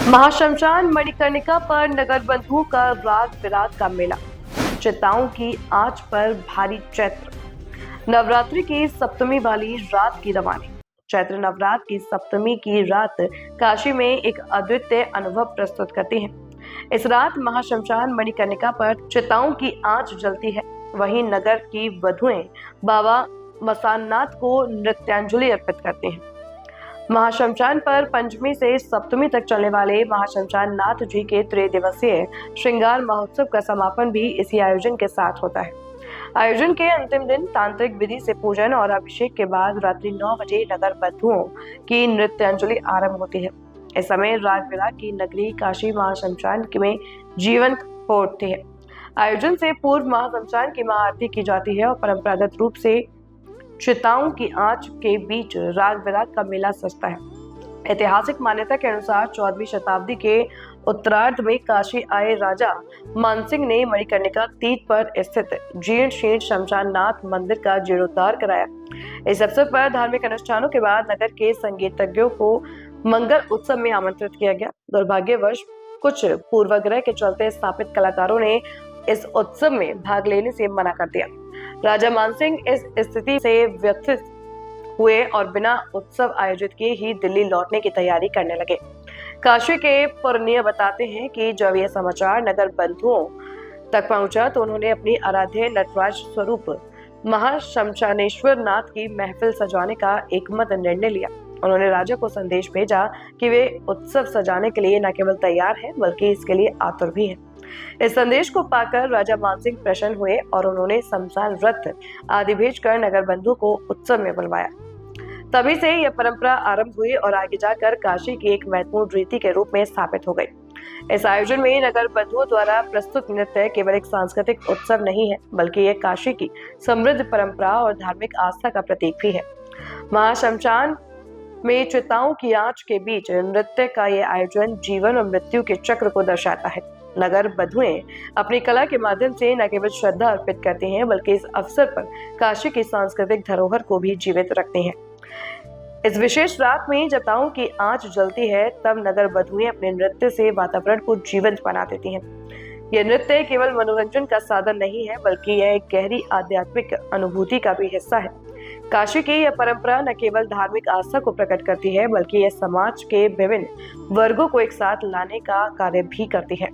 महाश्मशान मणिकर्णिका पर नगर बंधुओं का राग विराग का मेला, चिताओं की आंच पर भारी चैत्र नवरात्रि की सप्तमी वाली रात की रवानी। चैत्र नवरात्र की सप्तमी की रात काशी में एक अद्वितीय अनुभव प्रस्तुत करती है। इस रात महाश्मशान मणिकर्णिका पर चिताओं की आंच जलती है। वहीं नगर की वधुएं बाबा मसाननाथ को नृत्यांजलि अर्पित करती हैं। महाश्मशान पर पंचमी से सप्तमी तक चलने वाले महाश्मशान नाथ जी के त्रिदिवसीय श्रृंगार महोत्सव का समापन भी इसी आयोजन के साथ होता है। आयोजन के अंतिम दिन तांत्रिक विधि से पूजन और अभिषेक के बाद रात्रि 9 बजे नगर बंधुओं की नृत्यांजलि आरंभ होती है। इस समय राग विराग की नगरी काशी महाश्मशान में जीवंत हो उठती है। आयोजन से पूर्व महाश्मशान की महाआरती की जाती है और परंपरागत रूप से चिताओं की आंच के बीच राग विराग का मेला सजता है। ऐतिहासिक मान्यता के अनुसार 14वीं शताब्दी के उत्तरार्ध में काशी आए राजा मानसिंह ने मणिकर्णिका तीर्थ पर स्थित जीर्ण शीर्ण शमशान नाथ मंदिर का जीर्णोद्धार कराया। इस अवसर पर धार्मिक अनुष्ठानों के बाद नगर के संगीतज्ञों को मंगल उत्सव में आमंत्रित किया गया। दुर्भाग्यवश कुछ पूर्वाग्रह के चलते स्थापित कलाकारों ने इस उत्सव में भाग लेने से मना कर दिया। राजा मानसिंह इस स्थिति से व्यथित हुए और बिना उत्सव आयोजित किए ही दिल्ली लौटने की तैयारी करने लगे। काशी के पुरनिया बताते हैं कि जब यह समाचार नगर बंधुओं तक पहुंचा तो उन्होंने अपनी आराध्य नटराज स्वरूप महाश्मशानेश्वर नाथ की महफिल सजाने का एकमत निर्णय लिया। उन्होंने राजा को संदेश भेजा कि वे उत्सव सजाने के लिए न केवल तैयार हैं बल्कि इसके लिए आतुर भी हैं। इस संदेश को पाकर राजा मानसिंह प्रसन्न हुए और उन्होंने शमशान रथ आदि भेजकर नगर बंधु को उत्सव में बुलवाया। तभी से यह परंपरा आरंभ हुई और आगे जाकर काशी की एक महत्वपूर्ण रीति के रूप में स्थापित हो गई। इस आयोजन में नगर बंधुओं द्वारा प्रस्तुत नृत्य केवल एक सांस्कृतिक उत्सव नहीं है बल्कि यह काशी की समृद्ध परंपरा और धार्मिक आस्था का प्रतीक भी है। महाश्मशान में चिताओं की आंच के बीच नृत्य का यह आयोजन जीवन और मृत्यु के चक्र को दर्शाता है। नगर बधुएं अपनी कला के माध्यम से न केवल श्रद्धा अर्पित करती हैं बल्कि इस अवसर पर काशी की सांस्कृतिक धरोहर को भी जीवित रखती हैं। इस विशेष रात में चिताओं की आंच जलती है तब नगर बधुएं अपने नृत्य से वातावरण को जीवंत बना देती हैं। यह नृत्य केवल मनोरंजन का साधन नहीं है बल्कि यह एक गहरी आध्यात्मिक अनुभूति का भी हिस्सा है। काशी की यह परंपरा न केवल धार्मिक आस्था को प्रकट करती है बल्कि यह समाज के विभिन्न वर्गों को एक साथ लाने का कार्य भी करती है।